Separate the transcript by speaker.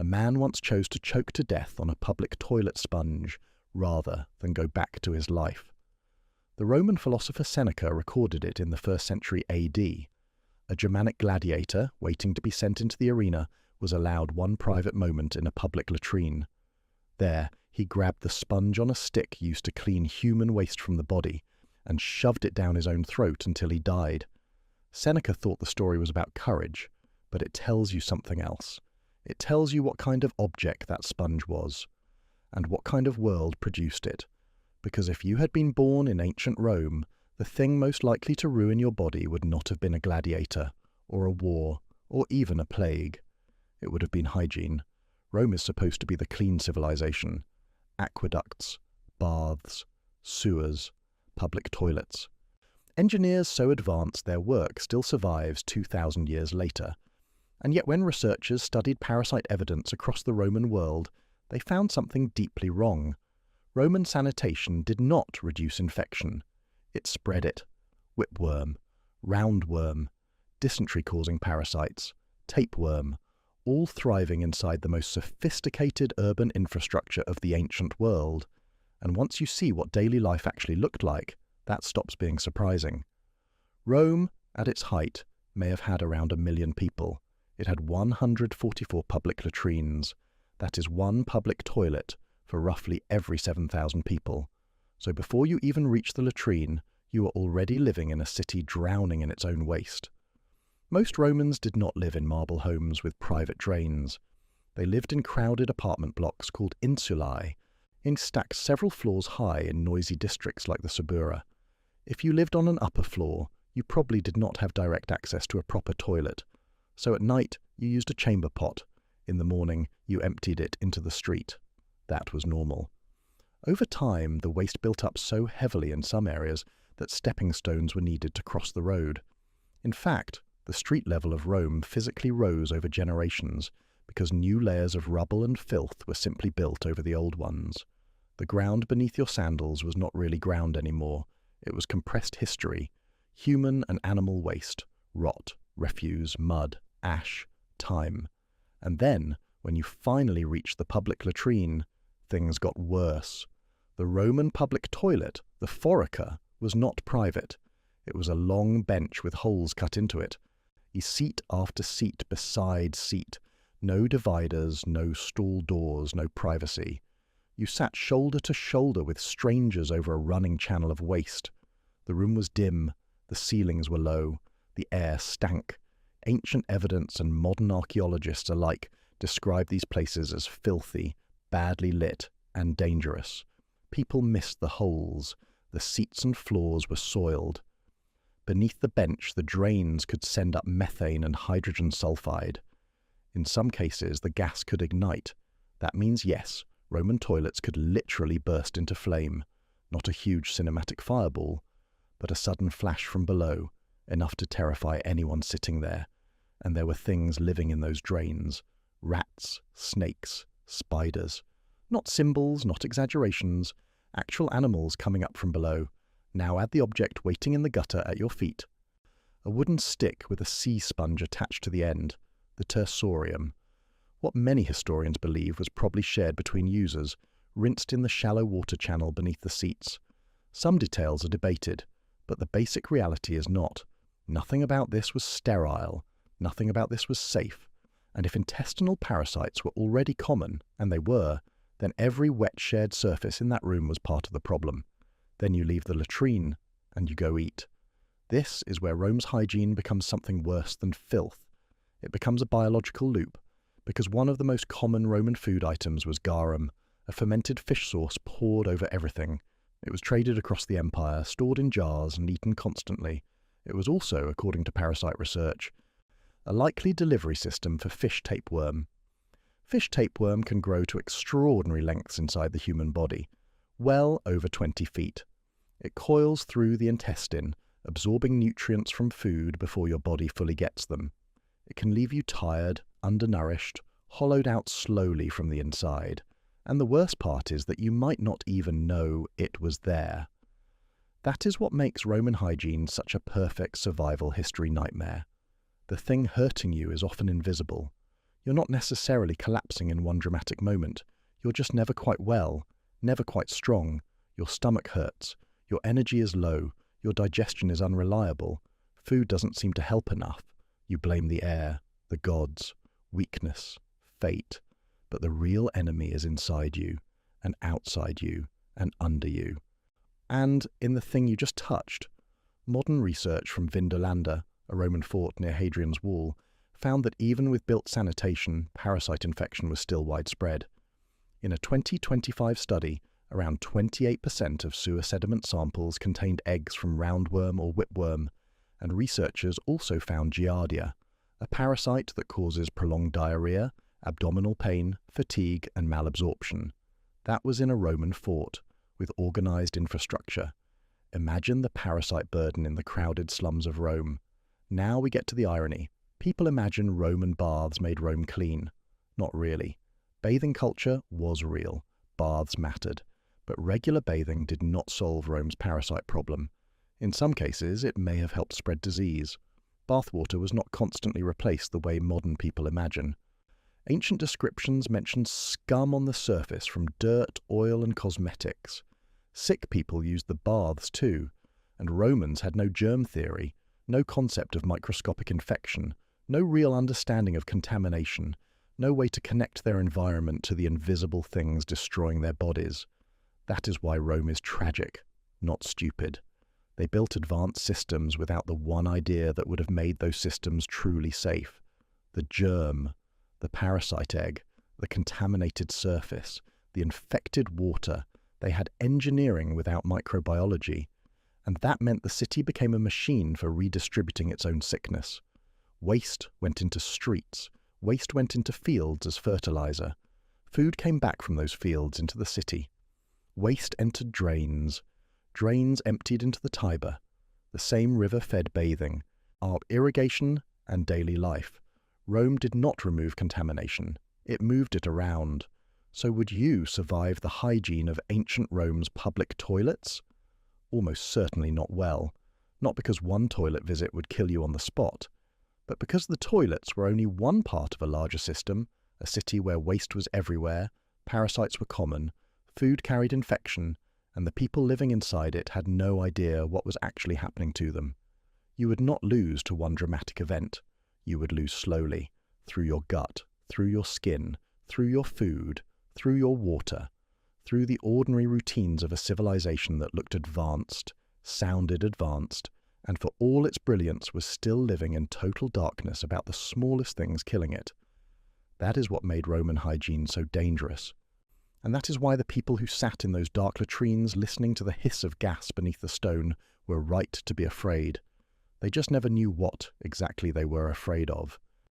Speaker 1: A man once chose to choke to death on a public toilet sponge rather than go back to his life. The Roman philosopher Seneca recorded it in the 1st century AD. A Germanic gladiator, waiting to be sent into the arena, was allowed one private moment in a public latrine. There, he grabbed the sponge on a stick used to clean human waste from the body and shoved it down his own throat until he died. Seneca thought the story was about courage, but it tells you something else. It tells you what kind of object that sponge was, and what kind of world produced it. Because if you had been born in ancient Rome, the thing most likely to ruin your body would not have been a gladiator, or a war, or even a plague. It would have been hygiene. Rome is supposed to be the clean civilization. Aqueducts, baths, sewers, public toilets. Engineers so advanced their work still survives 2,000 years later. And yet when researchers studied parasite evidence across the Roman world, they found something deeply wrong. Roman sanitation did not reduce infection. It spread it. Whipworm, roundworm, dysentery-causing parasites, tapeworm, all thriving inside the most sophisticated urban infrastructure of the ancient world. And once you see what daily life actually looked like, that stops being surprising. Rome, at its height, may have had around 1 million people. It had 144 public latrines. That is one public toilet for roughly every 7,000 people. So before you even reach the latrine, you are already living in a city drowning in its own waste. Most Romans did not live in marble homes with private drains. They lived in crowded apartment blocks called insulae, in stacks several floors high in noisy districts like the Subura. If you lived on an upper floor, you probably did not have direct access to a proper toilet. So at night, you used a chamber pot. In the morning, you emptied it into the street. That was normal. Over time, the waste built up so heavily in some areas that stepping stones were needed to cross the road. In fact, the street level of Rome physically rose over generations because new layers of rubble and filth were simply built over the old ones. The ground beneath your sandals was not really ground anymore. It was compressed history, human and animal waste, rot, refuse, mud, ash, time. And then, when you finally reached the public latrine, things got worse. The Roman public toilet, the forica, was not private. It was a long bench with holes cut into it. Seat after seat beside seat. No dividers, no stall doors, no privacy. You sat shoulder to shoulder with strangers over a running channel of waste. The room was dim, the ceilings were low, the air stank. Ancient evidence and modern archaeologists alike describe these places as filthy, badly lit, and dangerous. People missed the holes. The seats and floors were soiled. Beneath the bench, the drains could send up methane and hydrogen sulfide. In some cases, the gas could ignite. That means, yes, Roman toilets could literally burst into flame. Not a huge cinematic fireball, but a sudden flash from below, enough to terrify anyone sitting there. And there were things living in those drains. Rats, snakes, spiders. Not symbols, not exaggerations. Actual animals coming up from below. Now add the object waiting in the gutter at your feet. A wooden stick with a sea sponge attached to the end, the tersorium. What many historians believe was probably shared between users, rinsed in the shallow water channel beneath the seats. Some details are debated, but the basic reality is not. Nothing about this was sterile. Nothing about this was safe. And if intestinal parasites were already common, and they were, then every wet shared surface in that room was part of the problem. Then you leave the latrine, and you go eat. This is where Rome's hygiene becomes something worse than filth. It becomes a biological loop, because one of the most common Roman food items was garum, a fermented fish sauce poured over everything. It was traded across the empire, stored in jars and eaten constantly. It was also, according to parasite research, a likely delivery system for fish tapeworm. Fish tapeworm can grow to extraordinary lengths inside the human body, well over 20 feet. It coils through the intestine, absorbing nutrients from food before your body fully gets them. It can leave you tired, undernourished, hollowed out slowly from the inside. And the worst part is that you might not even know it was there. That is what makes Roman hygiene such a perfect survival history nightmare. The thing hurting you is often invisible. You're not necessarily collapsing in one dramatic moment. You're just never quite well, never quite strong. Your stomach hurts. Your energy is low. Your digestion is unreliable. Food doesn't seem to help enough. You blame the air, the gods, weakness, fate. But the real enemy is inside you, and outside you, and under you. And in the thing you just touched. Modern research from Vindolanda, a Roman fort near Hadrian's wall, found that even with built sanitation, parasite infection was still widespread. In a 2025 study, around 28% of sewer sediment samples contained eggs from roundworm or whipworm, and researchers also found Giardia, a parasite that causes prolonged diarrhea, abdominal pain, fatigue, and malabsorption. That was in a Roman fort, with organized infrastructure. Imagine the parasite burden in the crowded slums of Rome. Now we get to the irony. People imagine Roman baths made Rome clean. Not really. Bathing culture was real. Baths mattered. But regular bathing did not solve Rome's parasite problem. In some cases, it may have helped spread disease. Bathwater was not constantly replaced the way modern people imagine. Ancient descriptions mention scum on the surface from dirt, oil, and cosmetics. Sick people used the baths too, and Romans had no germ theory, no concept of microscopic infection, no real understanding of contamination, no way to connect their environment to the invisible things destroying their bodies. That is why Rome is tragic, not stupid. They built advanced systems without the one idea that would have made those systems truly safe. The germ, the parasite egg, the contaminated surface, the infected water. They had engineering without microbiology, and that meant the city became a machine for redistributing its own sickness. Waste went into streets, waste went into fields as fertilizer. Food came back from those fields into the city. Waste entered drains. Drains emptied into the Tiber. The same river fed bathing, our irrigation and daily life. Rome did not remove contamination. It moved it around. So would you survive the hygiene of ancient Rome's public toilets? Almost certainly not well. Not because one toilet visit would kill you on the spot, but because the toilets were only one part of a larger system, a city where waste was everywhere, parasites were common, food carried infection, and the people living inside it had no idea what was actually happening to them. You would not lose to one dramatic event. You would lose slowly, through your gut, through your skin, through your food, through your water, through the ordinary routines of a civilization that looked advanced, sounded advanced, and for all its brilliance was still living in total darkness about the smallest things killing it. That is what made Roman hygiene so dangerous. And that is why the people who sat in those dark latrines listening to the hiss of gas beneath the stone were right to be afraid. They just never knew what exactly they were afraid of.